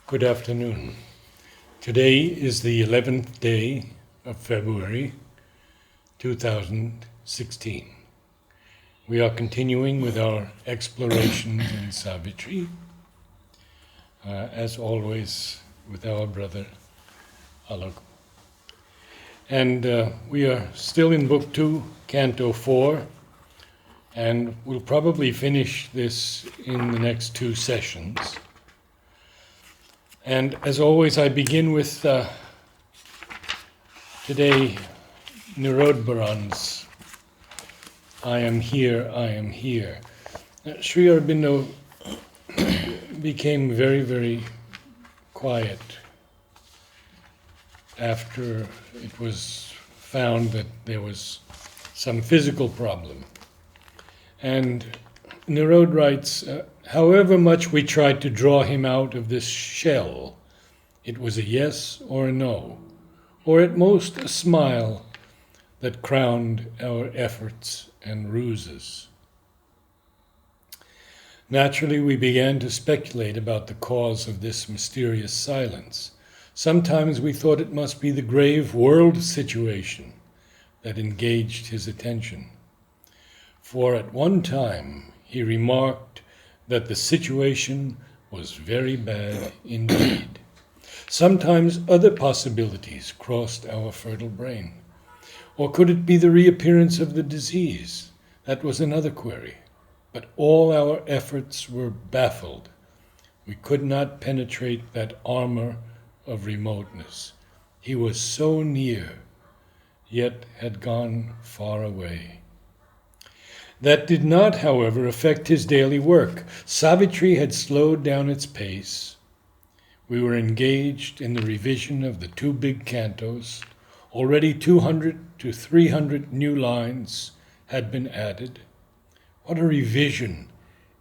Good afternoon. Today is the 11th day of February 2016. We are continuing with our explorations in Savitri, as always with our brother Alok. And we are still in Book 2, Canto 4, and we'll probably finish this in the next two sessions. And as always, I begin with today Narad I am here, I am here. Sri Aurobindo became very, very quiet after it was found that there was some physical problem. And Narad writes, however much we tried to draw him out of this shell, it was a yes or a no, or at most a smile that crowned our efforts and ruses. Naturally, we began to speculate about the cause of this mysterious silence. Sometimes we thought it must be the grave world situation that engaged his attention. For at one time he remarked that the situation was very bad indeed. Sometimes other possibilities crossed our fertile brain. Or could it be the reappearance of the disease? That was another query. But all our efforts were baffled. We could not penetrate that armor of remoteness. He was so near, yet had gone far away. That did not, however, affect his daily work. Savitri had slowed down its pace. We were engaged in the revision of the two big cantos. Already 200 to 300 new lines had been added. What a revision!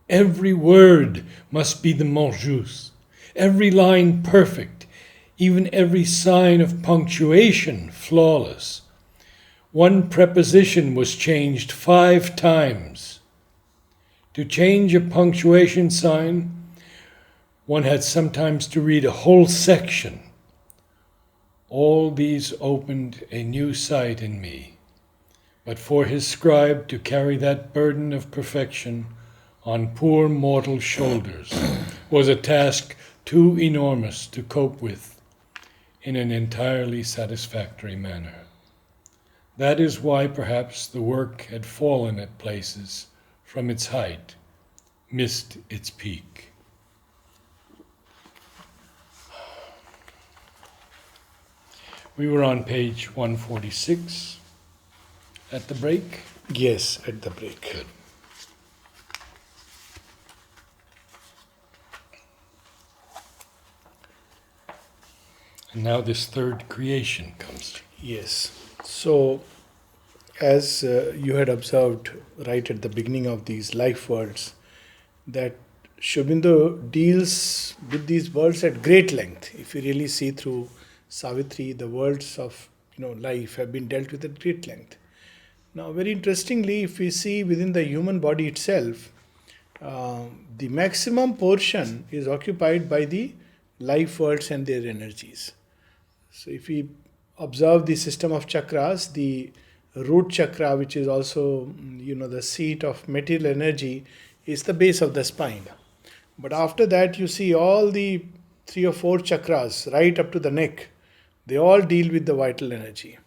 Every word must be the mot juste, every line perfect, even every sign of punctuation flawless. One preposition was changed 5 times. To change a punctuation sign, one had sometimes to read a whole section. All these opened a new sight in me. But for his scribe to carry that burden of perfection on poor mortal shoulders was a task too enormous to cope with in an entirely satisfactory manner. That is why perhaps the work had fallen at places from its height, missed its peak. We were on page 146 at the break. Yes, at the break. Good. And now this third creation comes. Yes. So, as you had observed right at the beginning of these life worlds, that Aurobindo deals with these worlds at great length. If you really see through Savitri, the worlds of life have been dealt with at great length. Now, very interestingly, if we see within the human body itself, the maximum portion is occupied by the life worlds and their energies. So, if we observe the system of chakras, the root chakra, which is also the seat of material energy, is the base of the spine. But after that, you see all the 3 or 4 chakras right up to the neck. They all deal with the vital energy.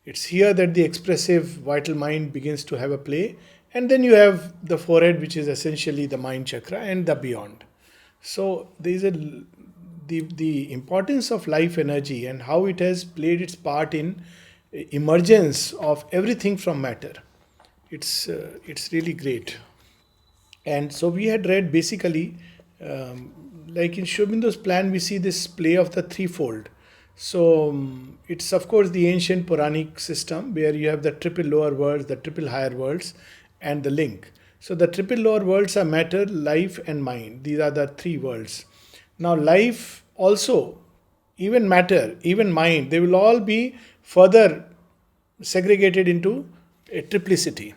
It's here that the expressive vital mind begins to have a play. And then you have the forehead, which is essentially the mind chakra, and the beyond. So there is the importance of life energy and how it has played its part in emergence of everything from matter. It's really great. And so we had read basically, like in Aurobindo's plan, we see this play of the threefold. So it's of course the ancient Puranic system where you have the triple lower worlds, the triple higher worlds, and the link. So the triple lower worlds are matter, life, and mind. These are the 3 worlds. Now life also, even matter, even mind, they will all be further segregated into a triplicity.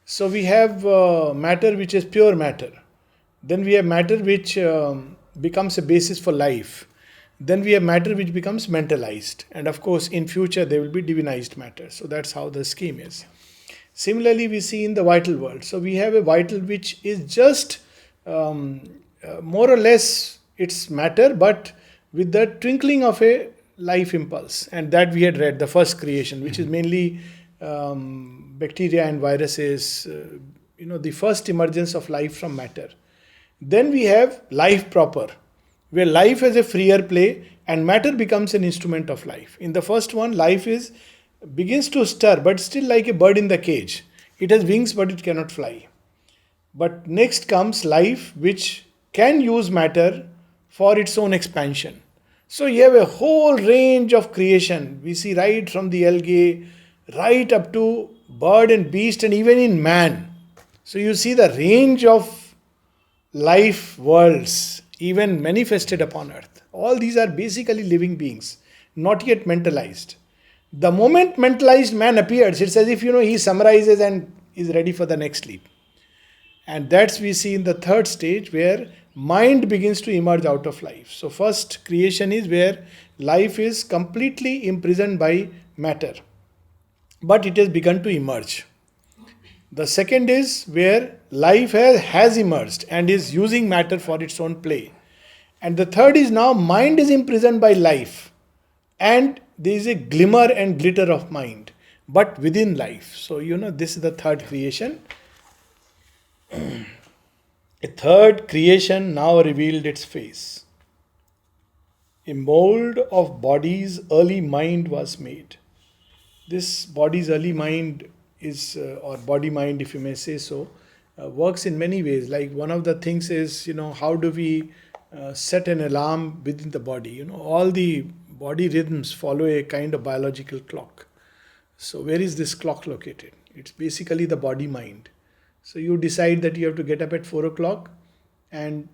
So we have matter which is pure matter. Then we have matter which becomes a basis for life. Then we have matter which becomes mentalized. And of course, in future, there will be divinized matter. So that's how the scheme is. Similarly, we see in the vital world. So we have a vital which is just more or less it's matter, but with the twinkling of a life impulse. And that we had read, the first creation, which is mainly bacteria and viruses, the first emergence of life from matter. Then we have life proper, where life has a freer play and matter becomes an instrument of life. In the first one, life begins to stir, but still like a bird in the cage. It has wings, but it cannot fly. But next comes life, which can use matter for its own expansion. So you have a whole range of creation. We see right from the algae, right up to bird and beast, and even in man. So you see the range of life worlds even manifested upon earth. All these are basically living beings, not yet mentalized. The moment mentalized man appears, it's as if he summarizes and is ready for the next leap. And that's we see in the third stage, where mind begins to emerge out of life. So first creation is where life is completely imprisoned by matter, but it has begun to emerge. The second is where life has emerged and is using matter for its own play. And the third is now mind is imprisoned by life, and there is a glimmer and glitter of mind, but within life. So this is the third creation. A third creation now revealed its face. A mold of body's early mind was made. This body's early mind is, or body mind, if you may say so, works in many ways. Like one of the things is, how do we set an alarm within the body? All the body rhythms follow a kind of biological clock. So where is this clock located? It's basically the body mind. So you decide that you have to get up at 4 o'clock, and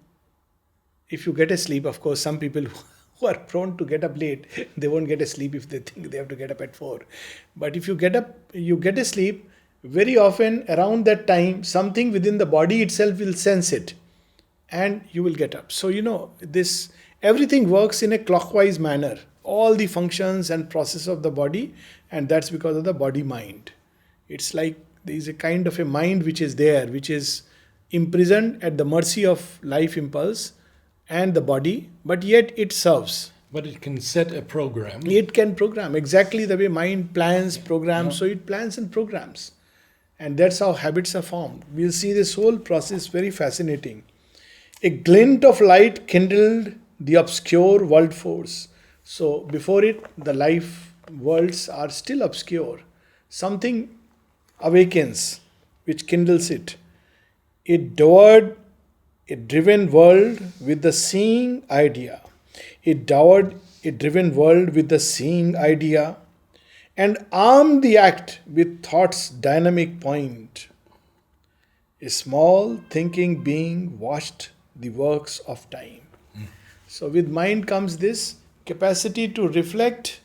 if you get a sleep, of course, some people who are prone to get up late, they won't get a sleep if they think they have to get up at 4. But if you get up, you get a sleep, very often around that time, something within the body itself will sense it, and you will get up. So, this everything works in a clockwise manner, all the functions and process of the body, and that's because of the body mind. It's like there is a kind of a mind which is there, which is imprisoned at the mercy of life impulse and the body, but yet it serves. But it can set a program. It can program exactly the way mind plans, programs. So it plans and programs. And that's how habits are formed. We'll see this whole process very fascinating. A glint of light kindled the obscure world force. So before it, the life worlds are still obscure. Something awakens, which kindles it. It dowered a driven world with the seeing idea. It dowered a driven world with the seeing idea and armed the act with thought's dynamic point. A small thinking being watched the works of time. So with mind comes this capacity to reflect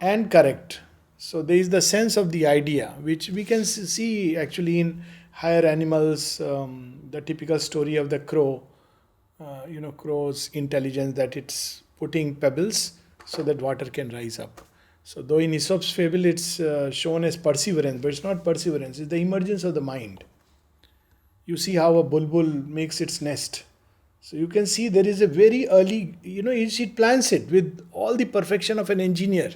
and correct. So there is the sense of the idea, which we can see actually in higher animals, the typical story of the crow, crow's intelligence, that it's putting pebbles so that water can rise up. So though in Aesop's fable it's shown as perseverance, but it's not perseverance, it's the emergence of the mind. You see how a bulbul makes its nest. So you can see there is a very early, it plans it with all the perfection of an engineer.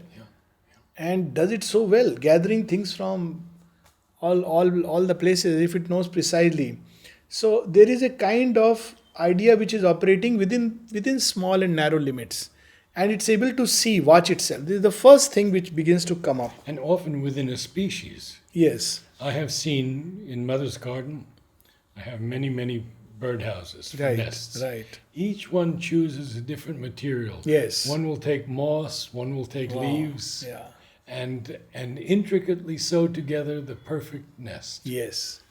And does it so well, gathering things from all the places if it knows precisely. So there is a kind of idea which is operating within small and narrow limits, and it's able to watch itself. This is the first thing which begins to come up. And often within a species. Yes. I have seen in Mother's Garden, I have many birdhouses for nests. Right. Each one chooses a different material. Yes. One will take moss, one will take leaves. Yeah. And intricately sew together the perfect nest. Yes.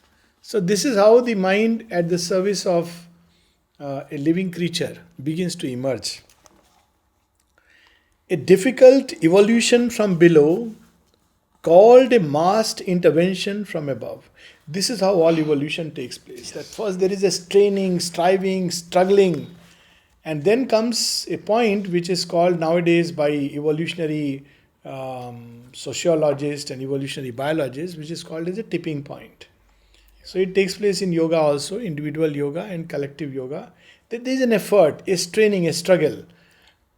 So this is how the mind at the service of a living creature begins to emerge. A difficult evolution from below called a mast intervention from above. This is how all evolution takes place. That first there is a straining, striving, struggling, And then comes a point which is called nowadays by evolutionary sociologists and evolutionary biologists, which is called as a tipping point. So it takes place in yoga also, individual yoga and collective yoga. That there is an effort, a straining, a struggle.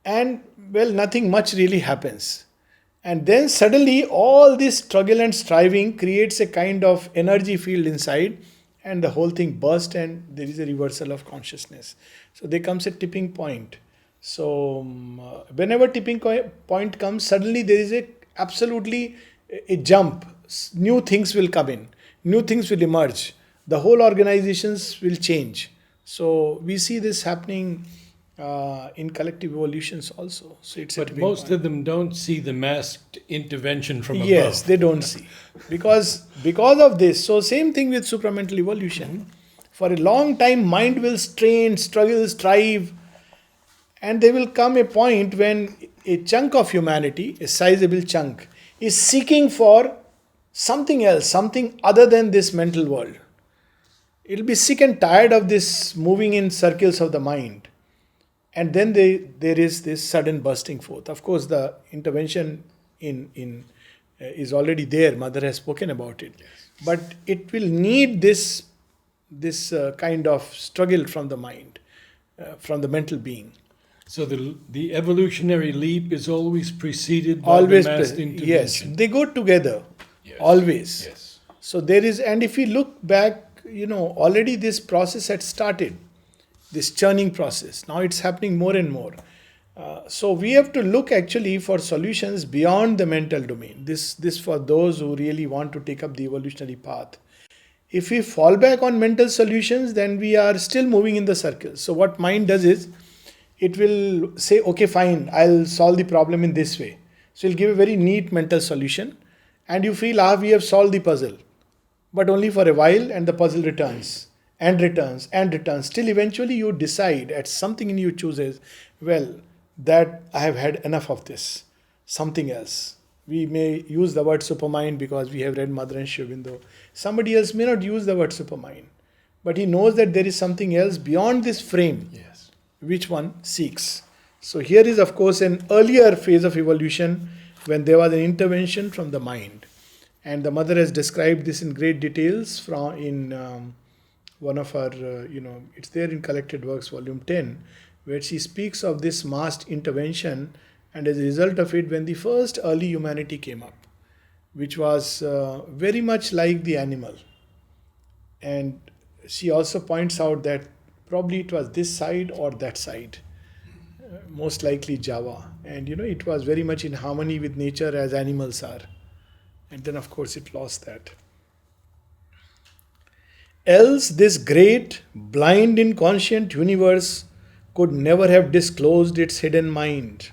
And well, nothing much really happens. And then suddenly all this struggle and striving creates a kind of energy field inside, and the whole thing bursts and there is a reversal of consciousness. So there comes a tipping point. So whenever point comes, suddenly there is a absolutely a jump. New things will come in, new things will emerge. The whole organizations will change. So we see this happening in collective evolutions also. So it's a But tipping most point. of them don't see the masked intervention from above. Yes, they don't see. Because of this. So same thing with supramental evolution. For a long time, mind will strain, struggle, strive, and there will come a point when a chunk of humanity, a sizable chunk, is seeking for something else, something other than this mental world. It'll be sick and tired of this moving in circles of the mind. And then there is this sudden bursting forth. Of course, the intervention in is already there. Mother has spoken about it, but it will need this kind of struggle from the mind, from the mental being. So the evolutionary leap is always preceded by Always, the masked yes, intervention. they go together. Yes. Always. Yes. So there is, and if we look back, already this process had started. This churning process. Now it's happening more and more. So we have to look actually for solutions beyond the mental domain. This for those who really want to take up the evolutionary path. If we fall back on mental solutions, then we are still moving in the circle. So what mind does is, it will say, okay, fine, I'll solve the problem in this way. So it'll give a very neat mental solution, and you feel, we have solved the puzzle. But only for a while, and the puzzle returns and returns and returns, till eventually you decide, at something in you chooses, well, that I have had enough of this, something else. We may use the word supermind because we have read Mother and Aurobindo. Somebody else may not use the word supermind, but he knows that there is something else beyond this frame, Yes. which one seeks. So here is, of course, an earlier phase of evolution when there was an intervention from the mind. And the Mother has described this in great details in one of her, it's there in Collected Works, Volume 10, where she speaks of this mast intervention, and as a result of it, when the first early humanity came up, which was very much like the animal. And she also points out that probably it was this side or that side, most likely Java. And it was very much in harmony with nature as animals are. And then, of course, it lost that. Else this great, blind, inconscient universe could never have disclosed its hidden mind,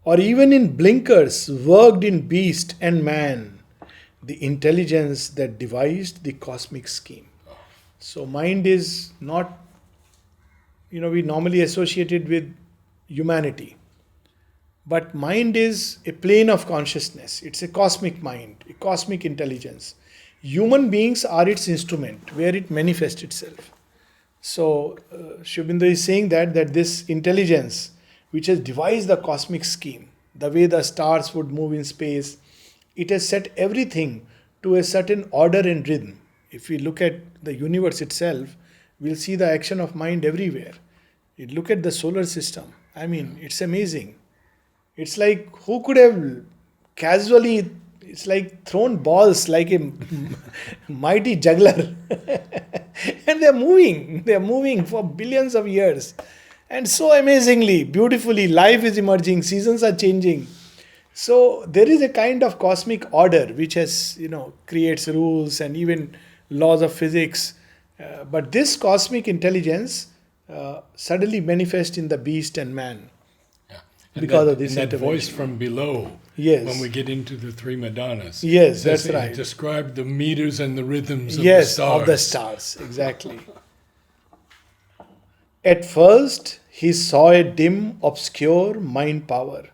or even in blinkers worked in beast and man the intelligence that devised the cosmic scheme. So mind is not, we normally associate it with humanity. But mind is a plane of consciousness. It's a cosmic mind, a cosmic intelligence. Human beings are its instrument where it manifests itself. So Aurobindo is saying that this intelligence which has devised the cosmic scheme, the way the stars would move in space, it has set everything to a certain order and rhythm. If we look at the universe itself, we'll see the action of mind everywhere. You look at the solar system. I mean, it's amazing. It's like, who could have casually, it's like thrown balls like a mighty juggler. And they're moving for billions of years. And so amazingly, beautifully, life is emerging, seasons are changing. So there is a kind of cosmic order which has, creates rules and even laws of physics. But this cosmic intelligence suddenly manifests in the beast and man. And Because that, of this and that voice intervention. from below, Yes. when we get into the three Madonnas. Yes, says that's right. Describe the meters and the rhythms of the Yes, stars. of the stars, exactly. At first, he saw a dim, obscure mind power,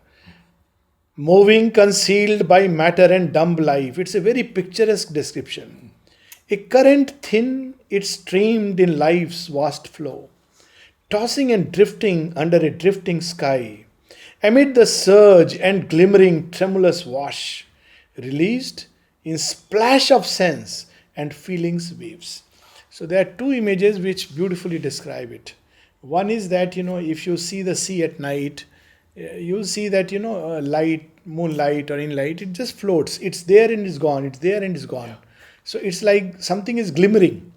moving concealed by matter and dumb life. It's a very picturesque description. A current thin, it streamed in life's vast flow, tossing and drifting under a drifting sky, amid the surge and glimmering tremulous wash, released in splash of sense and feelings waves. So there are two images which beautifully describe it. One is that, if you see the sea at night, you see that, light, moonlight or in light, it just floats. It's there and it's gone. It's there and it's gone. Yeah. So it's like something is glimmering.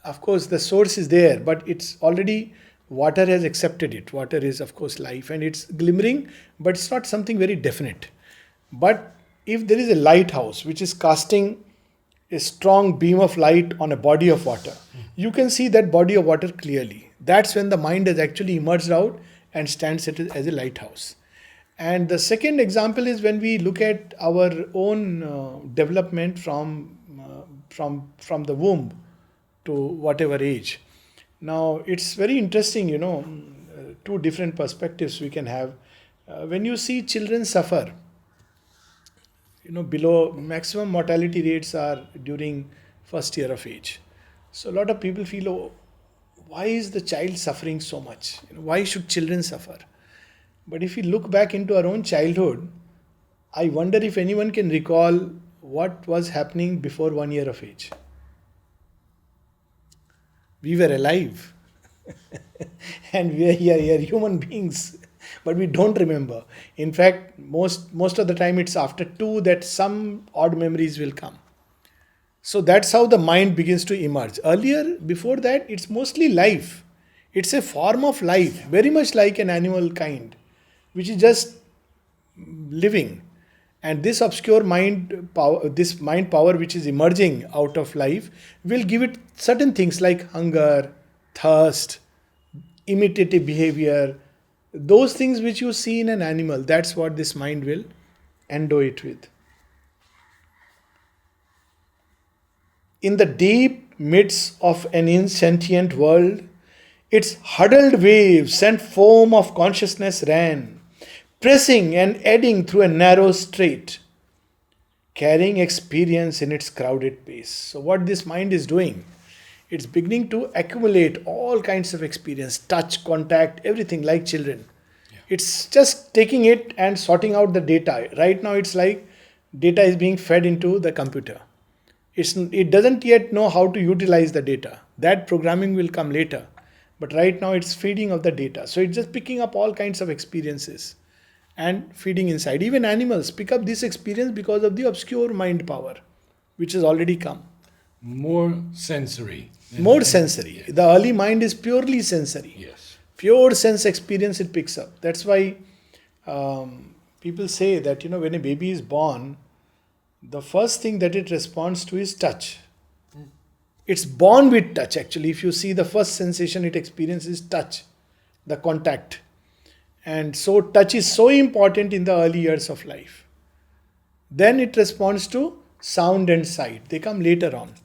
Of course, the source is there, but it's already, water has accepted it. Water is, of course, life, and it's glimmering, but it's not something very definite. But if there is a lighthouse which is casting a strong beam of light on a body of water, you can see that body of water clearly. That's when the mind has actually emerged out and stands as a lighthouse. And the second example is when we look at our own development from the womb to whatever age. Now it's very interesting, two different perspectives we can have. When you see children suffer, below maximum mortality rates are during first year of age. So a lot of people feel, oh, why is the child suffering so much? Why should children suffer? But if we look back into our own childhood, I wonder if anyone can recall what was happening before 1 year of age. We were alive and we are human beings, but we don't remember. In fact, most of the time it's after 2 that some odd memories will come. So that's how the mind begins to emerge. Earlier, before that, it's mostly life. It's a form of life, very much like an animal kind, which is just living. And this obscure mind power, this mind power which is emerging out of life, will give it certain things like hunger, thirst, imitative behavior, those things which you see in an animal. That's what this mind will endow it with. In the deep midst of an insentient world, its huddled waves and foam of consciousness ran, pressing and eddying through a narrow strait, carrying experience in its crowded pace. So what this mind is doing, it's beginning to accumulate all kinds of experience, touch, contact, everything, like children. Yeah. It's just taking it and sorting out the data. Right now it's like data is being fed into the computer. It doesn't yet know how to utilize the data. That programming will come later. But right now it's feeding of the data. So it's just picking up all kinds of experiences and feeding inside. Even animals pick up this experience because of the obscure mind power, which has already come. More sensory. More sensory. Yes. The early mind is purely sensory. Yes. Pure sense experience it picks up. That's why people say that, when a baby is born, the first thing that it responds to is touch. It's born with touch, actually. If you see, the first sensation it experiences is touch, the contact. And so touch is so important in the early years of life. Then it responds to sound and sight. They come later on.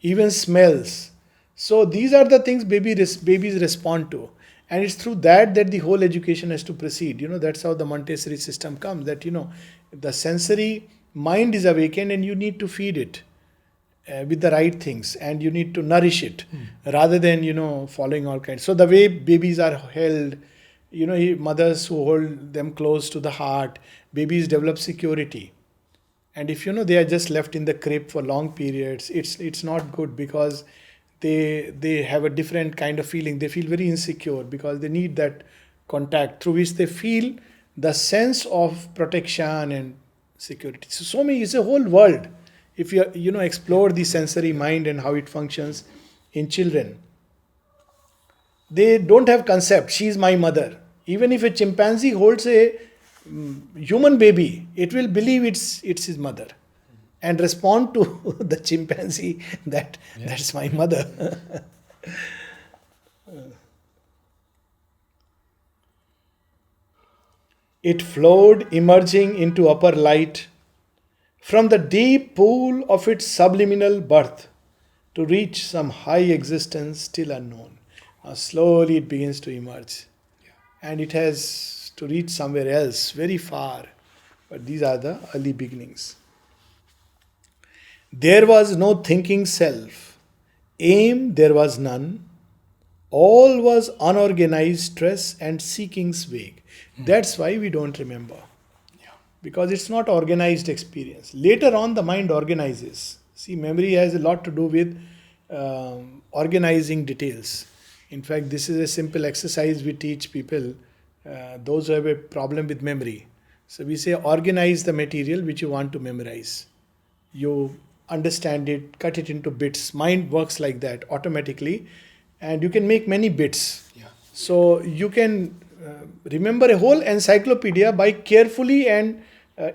Even smells. So these are the things babies respond to. And it's through that the whole education has to proceed. That's how the Montessori system comes. That, the sensory mind is awakened and you need to feed it with the right things, and you need to nourish it rather than, following all kinds. So the way babies are held, mothers who hold them close to the heart, babies develop security. And if they are just left in the crib for long periods, it's not good, because they have a different kind of feeling. They feel very insecure because they need that contact through which they feel the sense of protection and security. So many, it's a whole world. If you explore the sensory mind and how it functions in children, they don't have concept. She is my mother. Even if a chimpanzee holds a human baby, it will believe it's his mother and respond to the chimpanzee that that's my mother. It flowed, emerging into upper light from the deep pool of its subliminal birth to reach some high existence still unknown. Now slowly it begins to emerge. And it has to reach somewhere else, very far. But these are the early beginnings. There was no thinking self. Aim there was none. All was unorganized stress and seeking's vague. That's why we don't remember. Because it's not organized experience. Later on, the mind organizes. See, memory has a lot to do with organizing details. In fact, this is a simple exercise we teach people, those who have a problem with memory. So we say, organize the material which you want to memorize. You understand it, cut it into bits. Mind works like that automatically, and you can make many bits. Yeah. So you can remember a whole encyclopedia by carefully and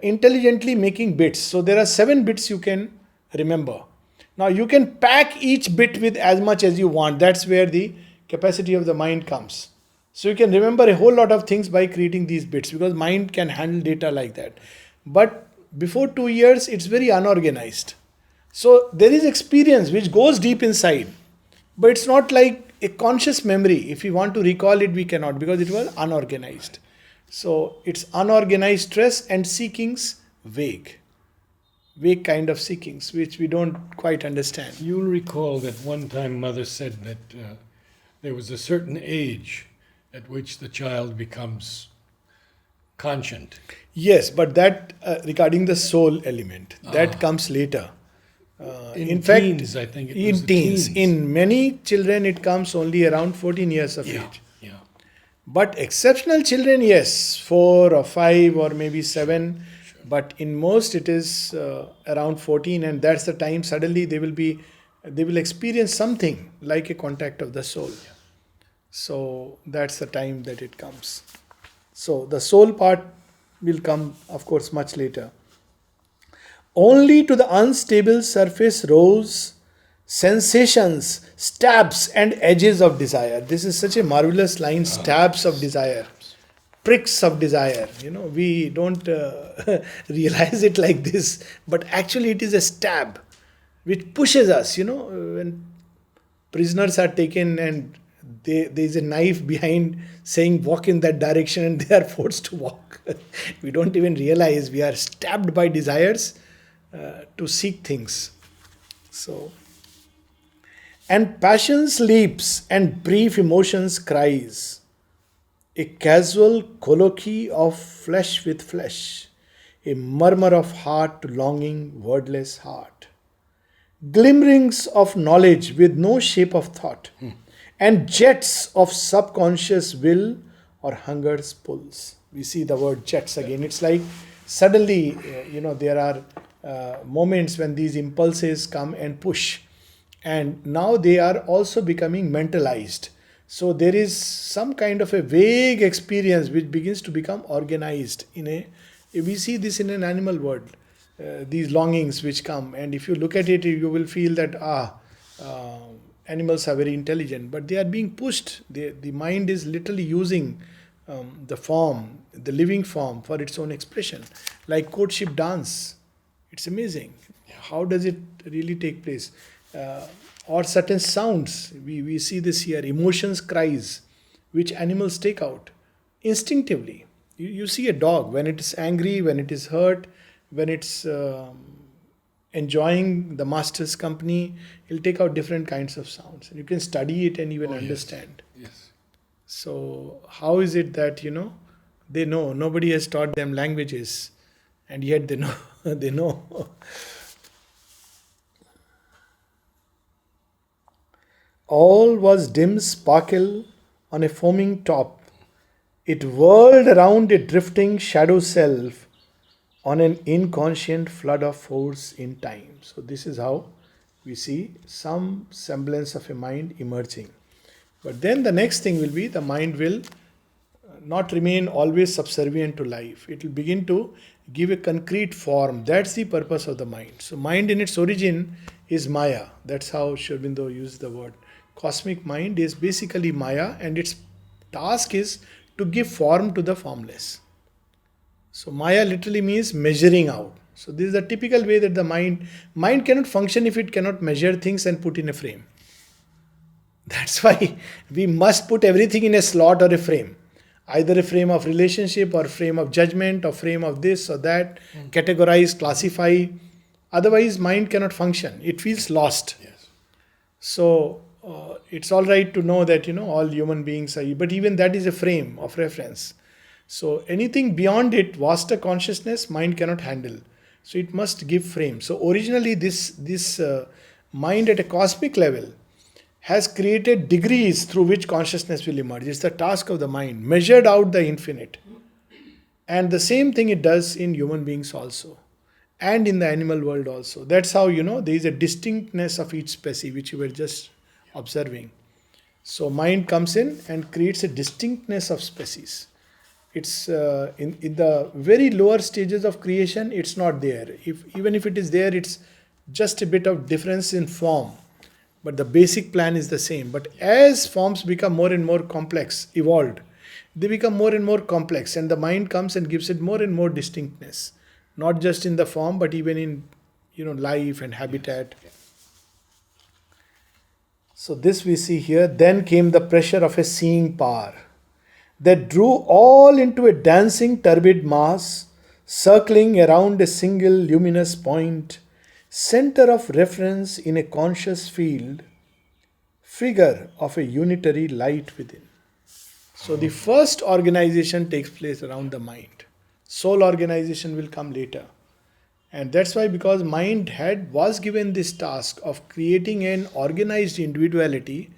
intelligently making bits. So there are 7 bits you can remember. Now you can pack each bit with as much as you want. That's where the capacity of the mind comes. So you can remember a whole lot of things by creating these bits, because mind can handle data like that. But before 2 years, it's very unorganized. So there is experience which goes deep inside, but it's not like a conscious memory. If we want to recall it, we cannot, because it was unorganized. So it's unorganized stress and seekings vague. Vague kind of seekings, which we don't quite understand. You'll recall that one time Mother said that there was a certain age at which the child becomes conscient. Yes, but that regarding the soul element, that comes later. In teens, I think it was in the teens. teens. In many children, it comes only around 14 years of age. Yeah. But exceptional children, yes, 4 or 5 or maybe 7. Sure. But in most, it is around 14, and that's the time suddenly they will experience something like a contact of the soul. Yeah. So that's the time that it comes. So the soul part will come, of course, much later. Only to the unstable surface rose sensations, stabs and edges of desire. This is such a marvelous line, stabs of desire, pricks of desire. We don't realize it like this, but actually it is a stab which pushes us. When prisoners are taken and there is a knife behind saying walk in that direction, and they are forced to walk. We don't even realize we are stabbed by desires to seek things. So, and passion's leaps and brief emotions cries, a casual colloquy of flesh with flesh, a murmur of heart to longing wordless heart, glimmerings of knowledge with no shape of thought, and jets of subconscious will or hunger's pulse. We see the word jets again. It's like suddenly, there are moments when these impulses come and push, and now they are also becoming mentalized. So there is some kind of a vague experience which begins to become organized we see this in an animal world, these longings which come, and if you look at it, you will feel that animals are very intelligent, but they are being pushed. The mind is literally using the living form for its own expression, like courtship dance. It's amazing. How does it really take place? Or certain sounds, we see this here, emotions, cries, which animals take out instinctively. You see a dog, when it is angry, when it is hurt, when it's enjoying the master's company, he'll take out different kinds of sounds. And you can study it and even understand. Yes. So how is it that, they know? Nobody has taught them languages, and yet they know. They know. All was dim sparkle on a foaming top. It whirled around a drifting shadow self on an inconscient flood of force in time. So this is how we see some semblance of a mind emerging. But then the next thing will be, the mind will not remain always subservient to life. It will begin to give a concrete form. That's the purpose of the mind. So mind in its origin is Maya. That's how Aurobindo used the word. Cosmic mind is basically Maya, and its task is to give form to the formless. So Maya literally means measuring out. So this is the typical way that the mind cannot function if it cannot measure things and put in a frame. That's why we must put everything in a slot or a frame. Either a frame of relationship, or frame of judgment, or frame of this or that, categorize, classify. Otherwise mind cannot function. It feels lost. Yes. So it's all right to know that, all human beings are, but even that is a frame of reference. So anything beyond it, vaster consciousness, mind cannot handle. So it must give frame. So originally, this mind at a cosmic level has created degrees through which consciousness will emerge. It's the task of the mind, measured out the infinite. And the same thing it does in human beings also, and in the animal world also. That's how, there is a distinctness of each species, which you were just observing. So mind comes in and creates a distinctness of species. It's in the very lower stages of creation, it's not there. Even if it is there, it's just a bit of difference in form. But the basic plan is the same. But as forms become more and more complex, evolved, they become more and more complex, and the mind comes and gives it more and more distinctness, not just in the form, but even in life and habitat. So this we see here. Then came the pressure of a seeing power that drew all into a dancing turbid mass, circling around a single luminous point, center of reference in a conscious field, figure of a unitary light within. So the first organization takes place around the mind. Soul organization will come later. And that's why, because mind was given this task of creating an organized individuality,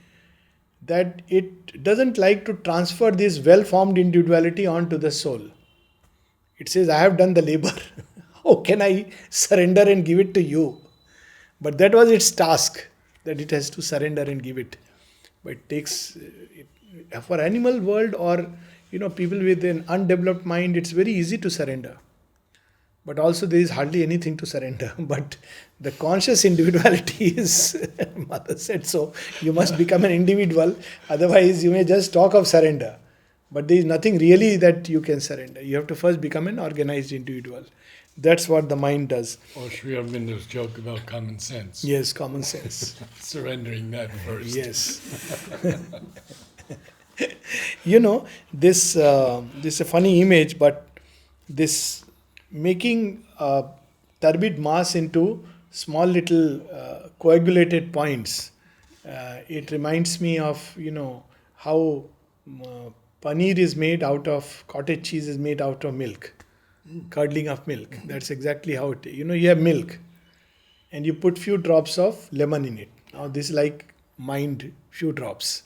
that it doesn't like to transfer this well-formed individuality onto the soul. It says, I have done the labor. How can I surrender and give it to you? But that was its task, that it has to surrender and give it. But it takes, for animal world or people with an undeveloped mind, it's very easy to surrender. But also there is hardly anything to surrender. But the conscious individuality is, Mother said so, you must become an individual, otherwise you may just talk of surrender. But there is nothing really that you can surrender. You have to first become an organized individual. That's what the mind does. Or Sri Aurobindo's joke about common sense. Yes, common sense. Surrendering that first. Yes. This is a funny image, but this making turbid mass into small little coagulated points, it reminds me of, how paneer is made out of, cottage cheese is made out of milk, curdling of milk. That's exactly how it, you have milk and you put few drops of lemon in it. Now this is like mind, few drops.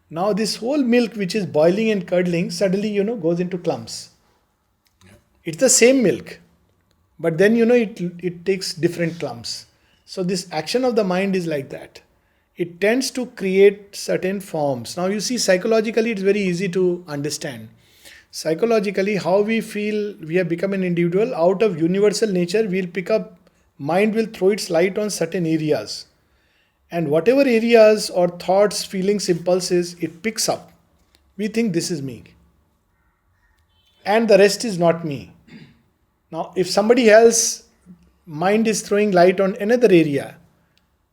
Now this whole milk which is boiling and curdling suddenly, goes into clumps. It's the same milk, but then, it takes different clumps. So this action of the mind is like that. It tends to create certain forms. Now you see, psychologically it's very easy to understand. Psychologically, how we feel we have become an individual, out of universal nature, we'll pick up, mind will throw its light on certain areas. And whatever areas or thoughts, feelings, impulses it picks up, we think this is me. And the rest is not me. Now, if somebody else, mind is throwing light on another area,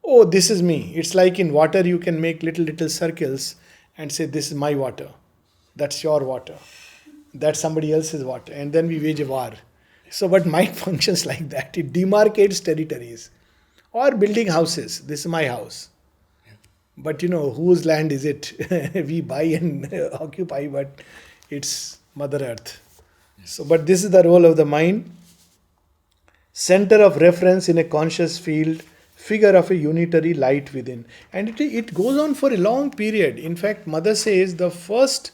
oh, this is me. It's like in water, you can make little circles and say, this is my water. That's your water. That's somebody else's water. And then we wage a war. So, but mind functions like that. It demarcates territories. Or building houses. This is my house. But whose land is it? We buy and occupy, but it's Mother Earth. So, but this is the role of the mind. Center of reference in a conscious field, figure of a unitary light within. And it goes on for a long period. In fact, Mother says the first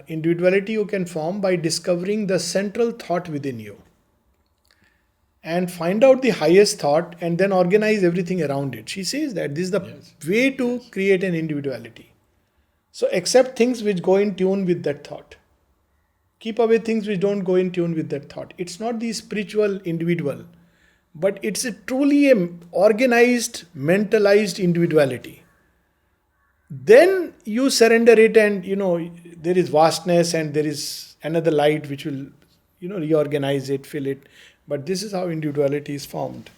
individuality you can form by discovering the central thought within you. And find out the highest thought and then organize everything around it. She says that this is the way to create an individuality. So accept things which go in tune with that thought. Keep away things which don't go in tune with that thought. It's not the spiritual individual, but it's truly an organized, mentalized individuality. Then you surrender it and, there is vastness and there is another light which will, reorganize it, fill it. But this is how individuality is formed.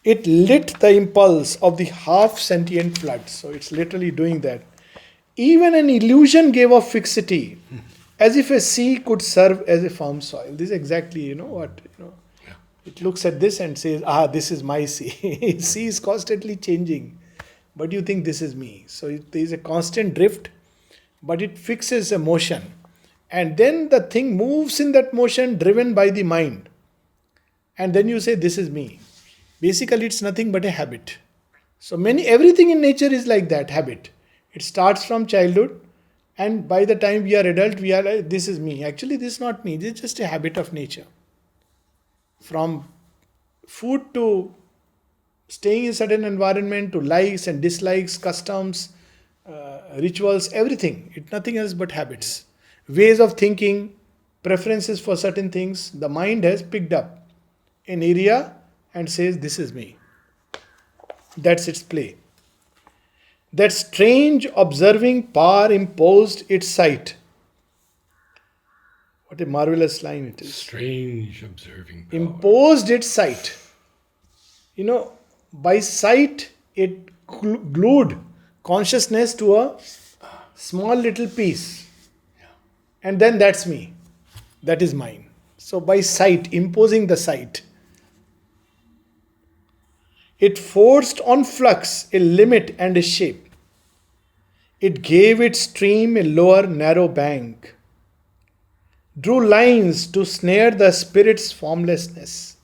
It lit the impulse of the half-sentient flood. So it's literally doing that. Even an illusion gave of fixity, as if a sea could serve as a firm soil. This is exactly, what, It looks at this and says, this is my sea. Sea is constantly changing. but you think this is me. So there is a constant drift, but it fixes a motion. And then the thing moves in that motion driven by the mind. And then you say, this is me. Basically, it's nothing but a habit. So everything in nature is like that, habit. It starts from childhood, and by the time we are adult, we are like, this is me. Actually, this is not me. This is just a habit of nature. From food to staying in certain environment, to likes and dislikes, customs, rituals, everything. It's nothing else but habits. Ways of thinking, preferences for certain things. The mind has picked up an area and says, this is me. That's its play. That strange observing power imposed its sight. What a marvelous line it is. Strange observing power. Imposed its sight. By sight, it glued consciousness to a small little piece. And then that's me. That is mine. So by sight, imposing the sight. It forced on flux a limit and a shape. It gave its stream a lower narrow bank. Drew lines to snare the spirit's formlessness.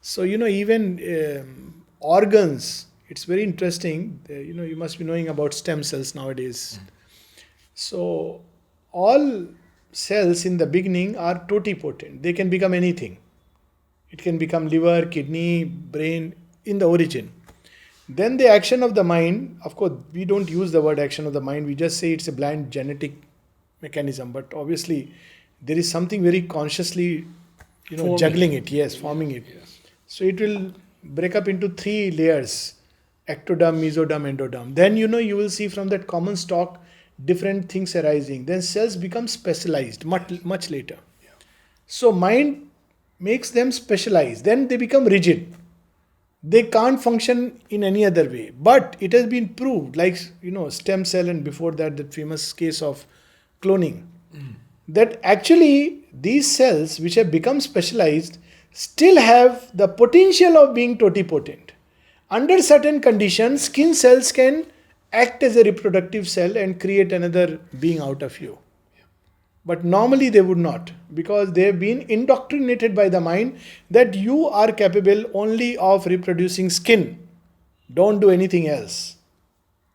So, even organs, it's very interesting. You must be knowing about stem cells nowadays. So, all cells in the beginning are totipotent. They can become anything. It can become liver, kidney, brain in the origin. Then the action of the mind, of course, we don't use the word action of the mind. We just say it's a blind genetic mechanism. But obviously, there is something very consciously, juggling it. Yes, forming it. Yes. So it will break up into 3 layers: ectoderm, mesoderm, endoderm. Then you will see from that common stock different things arising. Then cells become specialized much later. Yeah. So mind makes them specialized. Then they become rigid. They can't function in any other way. But it has been proved, like stem cell, and before that, that famous case of cloning, that actually these cells which have become specialized still have the potential of being totipotent. Under certain conditions, skin cells can act as a reproductive cell and create another being out of you. But normally they would not, because they have been indoctrinated by the mind that you are capable only of reproducing skin. Don't do anything else.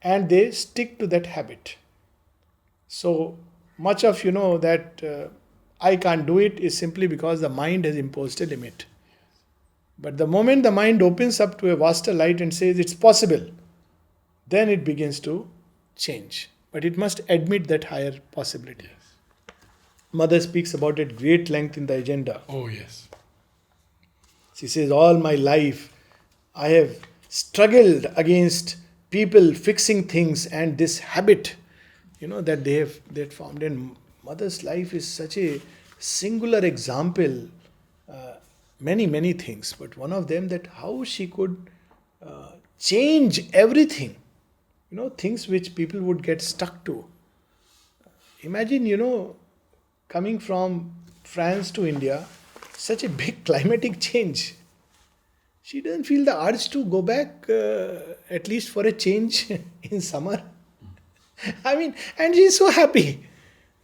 And they stick to that habit. So much of that I can't do it is simply because the mind has imposed a limit. But the moment the mind opens up to a vaster light and says it's possible, then it begins to change. But it must admit that higher possibility. Yes. Mother speaks about it great length in the agenda. Oh, yes. She says, all my life I have struggled against people fixing things and this habit, that they have formed. And mother's life is such a singular example. Many things, but one of them, that how she could change everything. Things which people would get stuck to. Imagine, coming from France to India, such a big climatic change. She doesn't feel the urge to go back, at least for a change in summer. And she's so happy.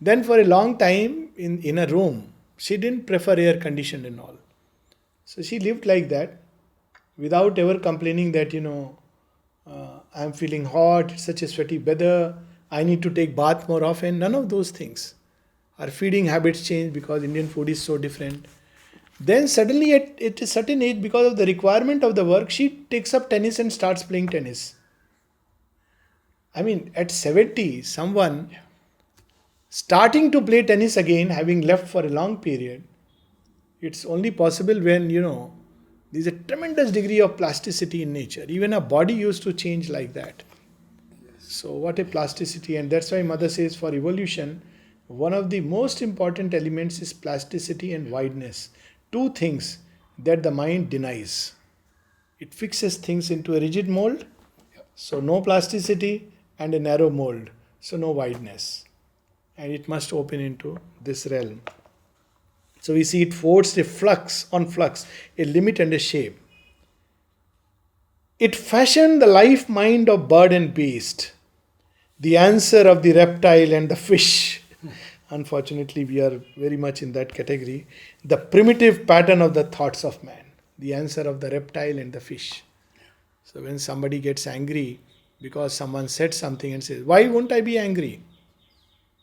Then for a long time in a room, she didn't prefer air conditioned and all. So she lived like that, without ever complaining that, I'm feeling hot, it's such a sweaty weather, I need to take bath more often. None of those things. Her feeding habits change because Indian food is so different. Then suddenly at a certain age, because of the requirement of the work, she takes up tennis and starts playing tennis. At 70, someone starting to play tennis again, having left for a long period, it's only possible when, there's a tremendous degree of plasticity in nature. Even a body used to change like that. So what a plasticity. And that's why Mother says for evolution, one of the most important elements is plasticity and wideness. 2 things that the mind denies. It fixes things into a rigid mold, so no plasticity, and a narrow mold, so no wideness. And it must open into this realm. So we see it forced a flux on flux, a limit and a shape. It fashioned the life mind of bird and beast, the answer of the reptile and the fish. Unfortunately, we are very much in that category. The primitive pattern of the thoughts of man, the answer of the reptile and the fish. So when somebody gets angry because someone said something and says, "Why won't I be angry?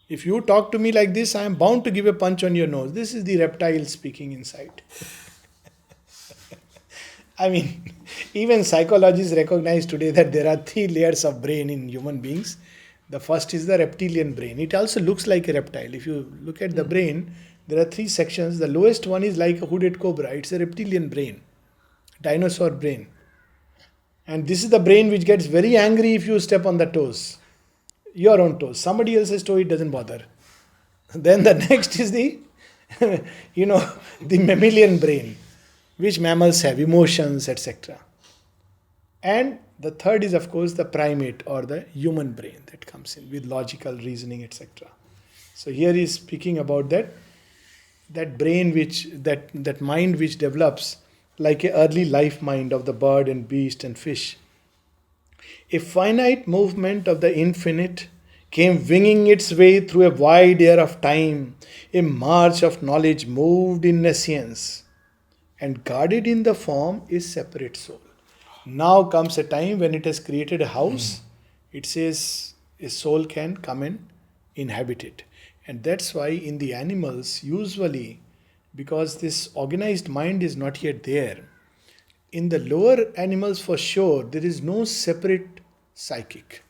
If you talk to me like this, I am bound to give a punch on your nose." This is the reptile speaking inside. I mean, even psychologists recognize today that there are three layers of brain in human beings. The first is the reptilian brain. It also looks like a reptile. If you look at the brain, there are three sections. The lowest one is like a hooded cobra. It's a reptilian brain, dinosaur brain. And this is the brain which gets very angry if you step on the toes, your own toes. Somebody else's toe, it doesn't bother. Then the next is the, the mammalian brain, which mammals have, emotions, etc. And the third is, of course, the primate or the human brain that comes in with logical reasoning, etc. So here he is speaking about that brain that mind which develops like a early life mind of the bird and beast and fish. A finite movement of the infinite came winging its way through a wide air of time. A march of knowledge moved in nescience, and guarded in the form is separate soul. Now comes a time when it has created a house. It says a soul can come and inhabit it. And that's why in the animals, usually, because this organized mind is not yet there, in the lower animals for sure, there is no separate psychic.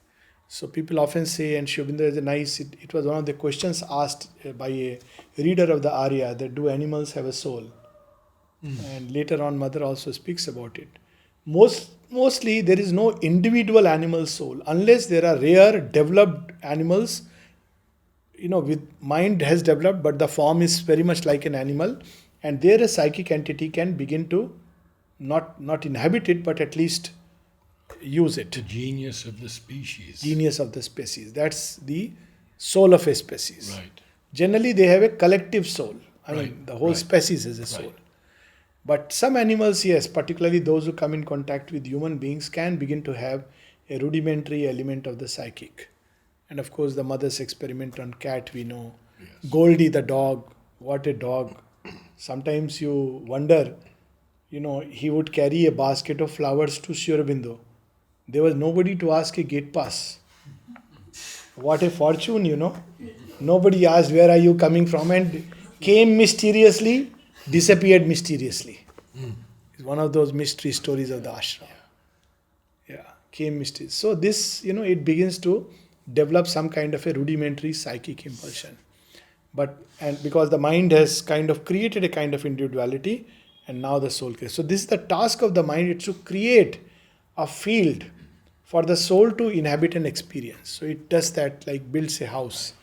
So people often say, and Aurobindo is it was one of the questions asked by a reader of the Arya, that do animals have a soul? And later on, Mother also speaks about it. Mostly there is no individual animal soul, unless there are rare developed animals, with mind has developed, but the form is very much like an animal, and there a psychic entity can begin to not inhabit it, but at least use it. The genius of the species. Genius of the species. That's the soul of a species. Right. Generally, they have a collective soul. I Right. mean, the whole Right. species is a soul. Right. But some animals, yes, particularly those who come in contact with human beings, can begin to have a rudimentary element of the psychic. And of course, the mother's experiment on cat, we know. Yes. Goldie the dog, what a dog. Sometimes you wonder, he would carry a basket of flowers to Aurobindo. There was nobody to ask a gate pass. What a fortune, Nobody asked, where are you coming from? And came mysteriously, disappeared mysteriously. It's one of those mystery stories of the ashram. Yeah, came mysterious. So this, it begins to develop some kind of a rudimentary psychic impulsion. And because the mind has kind of created a kind of individuality, and now the soul creates. So this is the task of the mind, it's to create a field for the soul to inhabit and experience. So it does that, like builds a house.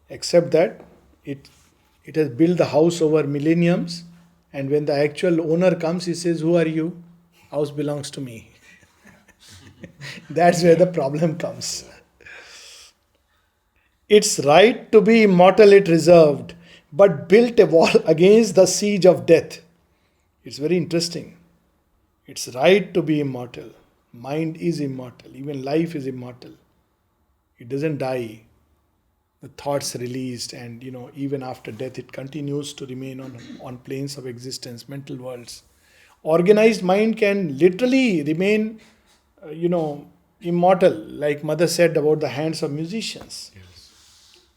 Except that it has built the house over millenniums, and when the actual owner comes, he says, "Who are you? House belongs to me." That's where the problem comes. Its right to be immortal it reserved, but built a wall against the siege of death. It's very interesting. Its right to be immortal. Mind is immortal. Even life is immortal. It doesn't die. The thoughts released, and even after death it continues to remain on planes of existence, mental worlds. Organized mind can literally remain immortal, like Mother said about the hands of musicians. Yes.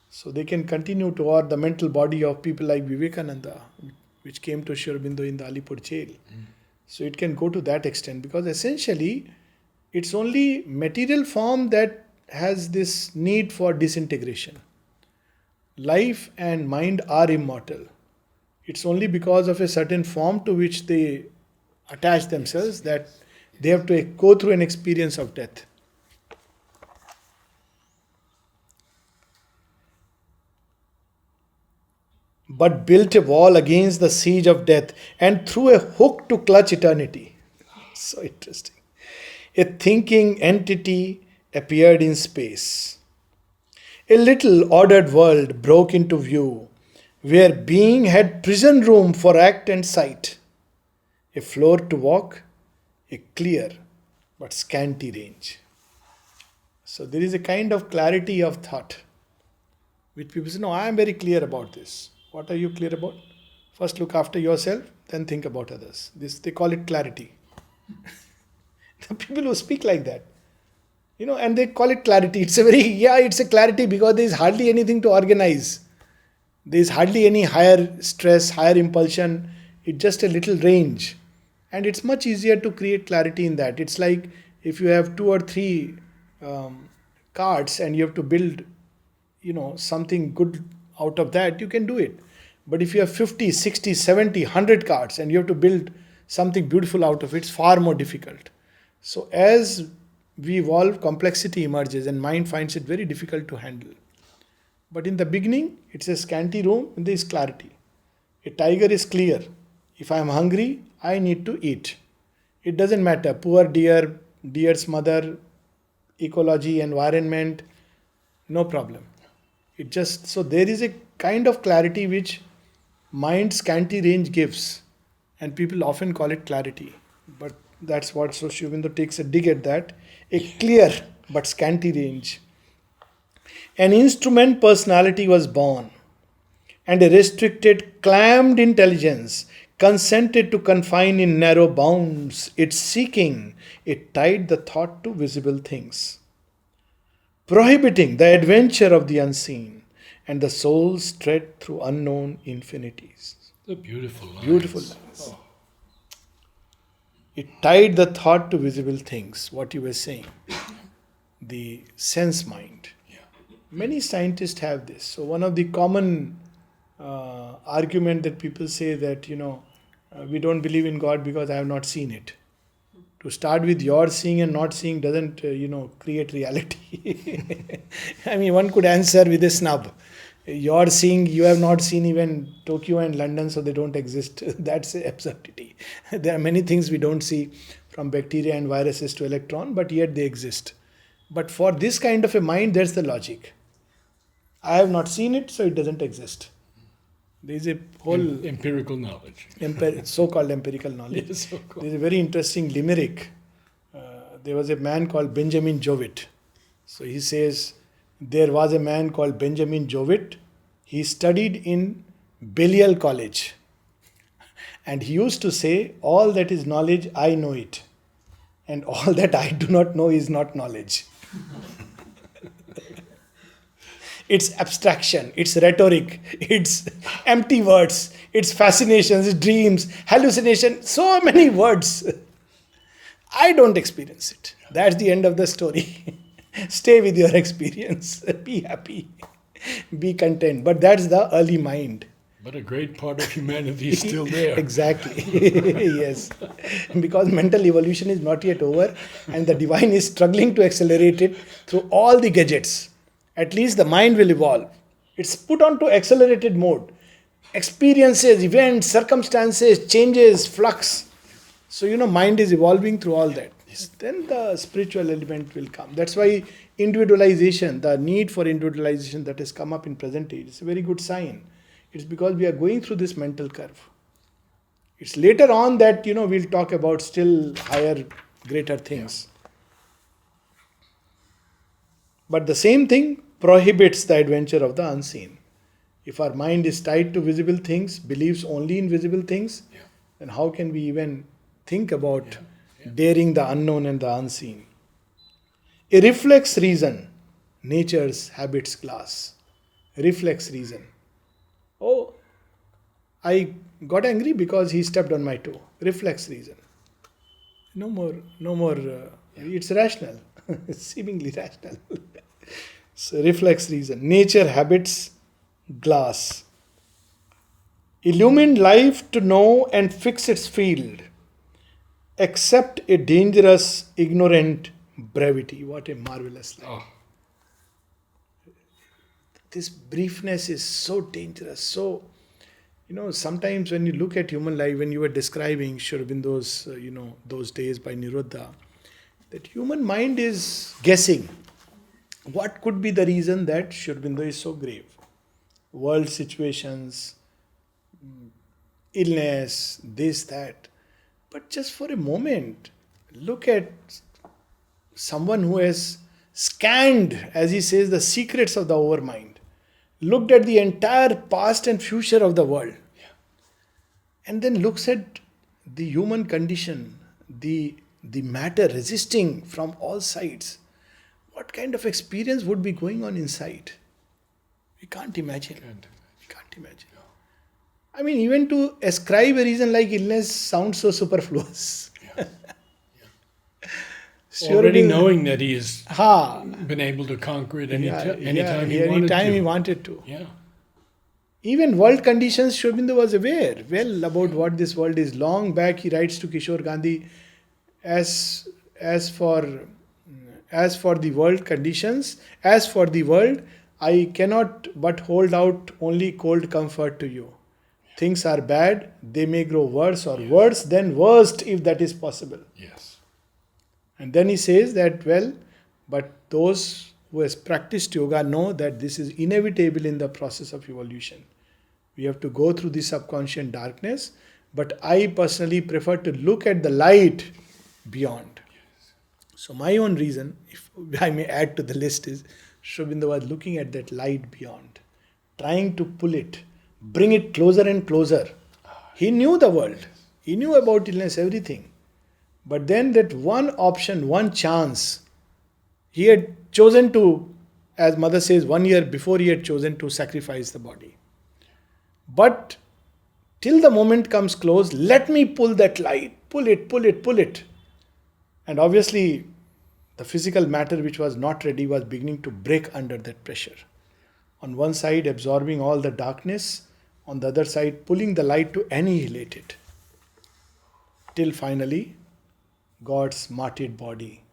So they can continue to, or the mental body of people like Vivekananda, which came to Aurobindo in the Alipur jail. So it can go to that extent, because essentially it's only material form that has this need for disintegration. Life and mind are immortal. It's only because of a certain form to which they attach themselves that they have to go through an experience of death. But built a wall against the siege of death and threw a hook to clutch eternity. So interesting. A thinking entity appeared in space. A little ordered world broke into view, where being had prison room for act and sight. a floor to walk, a clear but scanty range. So there is a kind of clarity of thought which people say, no, I am very clear about this. What are you clear about? First look after yourself, then think about others. This they call it clarity. The people who speak like that, and they call it clarity. It's a clarity because there is hardly anything to organize. There is hardly any higher stress, higher impulsion. It's just a little range. And it's much easier to create clarity in that. It's like if you have 2 or 3 cards and you have to build, something good out of that, you can do it. But if you have 50, 60, 70, 100 cards and you have to build something beautiful out of it, it's far more difficult. So as we evolve, complexity emerges and mind finds it very difficult to handle. But in the beginning, it's a scanty room and there is clarity. A tiger is clear. If I am hungry, I need to eat. It doesn't matter. Poor deer, deer's mother, ecology, environment, no problem. So there is a kind of clarity which mind scanty range gives. And people often call it clarity. But that's what, so Aurobindo takes a dig at that. A clear but scanty range. An instrument personality was born, and a restricted, clamped intelligence consented to confine in narrow bounds its seeking. It tied the thought to visible things, prohibiting the adventure of the unseen, and the soul strayed through unknown infinities. The beautiful lines. Beautiful lines. Oh. It tied the thought to visible things, what you were saying. The sense mind. Yeah. Many scientists have this. So one of the common argument that people say that, we don't believe in God because I have not seen it. To start with, your seeing and not seeing doesn't, create reality. I mean, one could answer with a snub. Your seeing, you have not seen even Tokyo and London, so they don't exist. That's absurdity. There are many things we don't see, from bacteria and viruses to electron, but yet they exist. But for this kind of a mind, there's the logic. I have not seen it, so it doesn't exist. There is a whole empirical knowledge. So-called empirical knowledge. Yes, so-called. There is a very interesting limerick. There was a man called Benjamin Jowett. So he says, there was a man called Benjamin Jowett. He studied in Balliol College. And he used to say, all that is knowledge, I know it. And all that I do not know is not knowledge. It's abstraction, it's rhetoric, it's empty words, it's fascinations, it's dreams, hallucination, so many words. I don't experience it. That's the end of the story. Stay with your experience. Be happy. Be content. But that's the early mind. But a great part of humanity is still there. Exactly. Yes. Because mental evolution is not yet over and the divine is struggling to accelerate it through all the gadgets. At least the mind will evolve. It's put onto accelerated mode. Experiences, events, circumstances, changes, flux. So, mind is evolving through all that. Then the spiritual element will come. That's why individualization, the need for individualization that has come up in present age, is a very good sign. It's because we are going through this mental curve. It's later on that, we'll talk about still higher, greater things. Yeah. But the same thing prohibits the adventure of the unseen. If our mind is tied to visible things, believes only in visible things, then how can we even think about daring the unknown and the unseen? A reflex reason, nature's habits glass. Reflex reason. Oh, I got angry because he stepped on my toe. Reflex reason. No more. It's rational. It's seemingly rational. So reflex reason. Nature habits glass. Illumined life to know and fix its field. Accept a dangerous, ignorant brevity. What a marvelous line. Oh. This briefness is so dangerous. So, sometimes when you look at human life, when you were describing Aurobindo's, those days by Nirodha, that human mind is guessing. What could be the reason that Aurobindo is so grave? World situations, illness, this, that. But just for a moment, look at someone who has scanned, as he says, the secrets of the overmind, looked at the entire past and future of the world, and then looks at the human condition, the matter resisting from all sides. What kind of experience would be going on inside? We can't imagine. We can't imagine. I mean, even to ascribe a reason like illness sounds so superfluous. Already knowing that he has Ha! been able to conquer it anytime Anytime he wanted to. Even world conditions, Sri Aurobindo was aware well about what this world is. Long back, he writes to Kishore Gandhi, as for the world conditions, as for the world, I cannot but hold out only cold comfort to you. Things are bad, they may grow worse or worse than worst if that is possible. Yes. And then he says that, well, but those who has practiced yoga know that this is inevitable in the process of evolution. We have to go through the subconscious darkness, but I personally prefer to look at the light beyond. Yes. So my own reason, if I may add to the list, is Sri Aurobindo was looking at that light beyond, trying to pull it, bring it closer and closer. He knew the world. He knew about illness, everything. But then that one option, one chance, he had chosen to, as mother says, 1 year before he had chosen to sacrifice the body. But till the moment comes close, let me pull that light, pull it, pull it, pull it. And obviously, the physical matter which was not ready was beginning to break under that pressure. On one side, absorbing all the darkness, on the other side, pulling the light to annihilate it. Till finally, God's martyred body.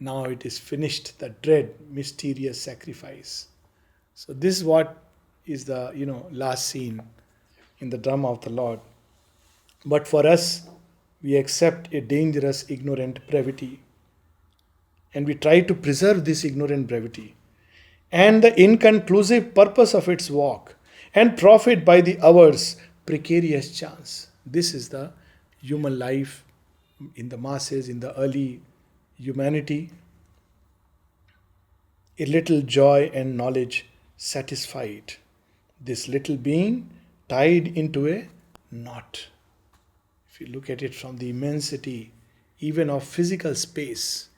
Now it is finished, the dread, mysterious sacrifice. So this is what is the last scene in the drama of the Lord. But for us, we accept a dangerous, ignorant brevity. And we try to preserve this ignorant brevity and the inconclusive purpose of its walk and profit by the hour's precarious chance. This is the human life in the masses, in the early humanity. A little joy and knowledge satisfied. This little being tied into a knot. If you look at it from the immensity even of physical space,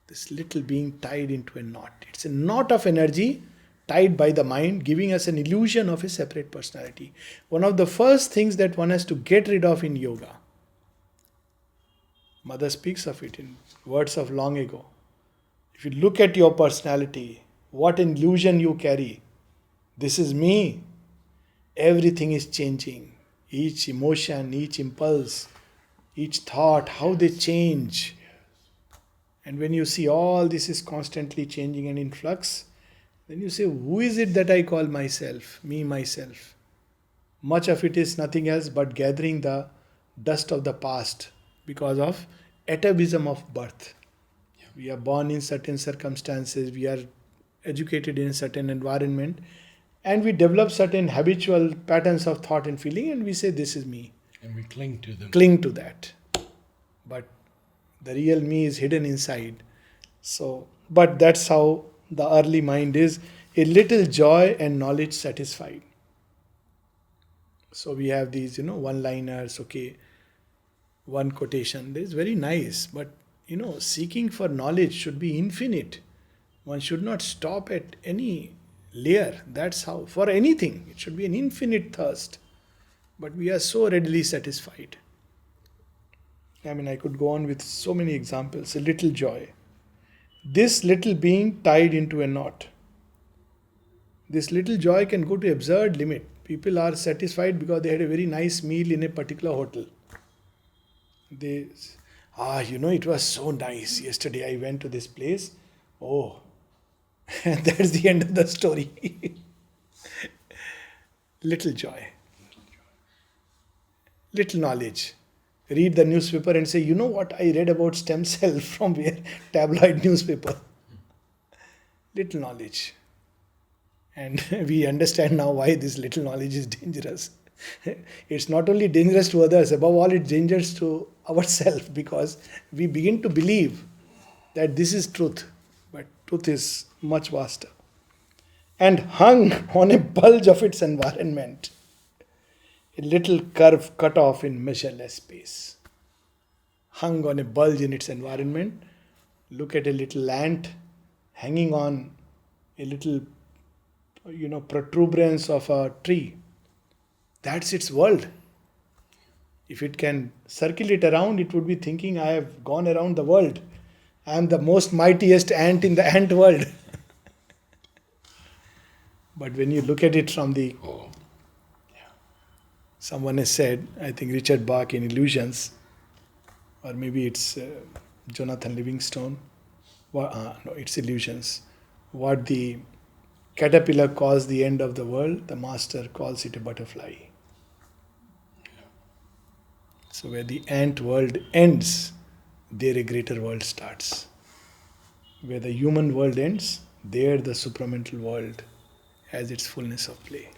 this little being tied into a knot. It's a knot of energy tied by the mind, giving us an illusion of a separate personality. One of the first things that one has to get rid of in yoga, Mother speaks of it in words of long ago. If you look at your personality, what illusion you carry, this is me. Everything is changing. Each emotion, each impulse, each thought, how they change. And when you see all this is constantly changing and in flux, then you say, who is it that I call myself? Me, myself. Much of it is nothing else but gathering the dust of the past because of atavism of birth. We are born in certain circumstances, we are educated in a certain environment, and we develop certain habitual patterns of thought and feeling, and we say, this is me. And we cling to them. Cling to that. But the real me is hidden inside. So, but that's how the early mind is, a little joy and knowledge satisfied. So we have these, one-liners, okay, one quotation. This is very nice, but, seeking for knowledge should be infinite. One should not stop at any layer. That's how, for anything, it should be an infinite thirst. But we are so readily satisfied. I mean, I could go on with so many examples. A little joy. This little being tied into a knot. This little joy can go to absurd limit. People are satisfied because they had a very nice meal in a particular hotel. They, it was so nice. Yesterday I went to this place. Oh, and that's the end of the story. Little joy. Little knowledge. Read the newspaper and say, you know what I read about stem cell from where? Tabloid newspaper. little knowledge. And we understand now why this little knowledge is dangerous. It's not only dangerous to others, above all, it's dangerous to ourselves because we begin to believe that this is truth, but truth is much vaster. And hung on a bulge of its environment, a little curve cut off in measureless space. Hung on a bulge in its environment. Look at a little ant hanging on a little, protuberance of a tree. That's its world. If it can circle it around, it would be thinking, I have gone around the world. I am the most mightiest ant in the ant world. But when you look at it from the, Oh, someone has said, I think Richard Bach in Illusions, or maybe it's Jonathan Livingstone, no, it's Illusions. What the caterpillar calls the end of the world, the master calls it a butterfly. So where the ant world ends, there a greater world starts. Where the human world ends, there the supramental world has its fullness of play.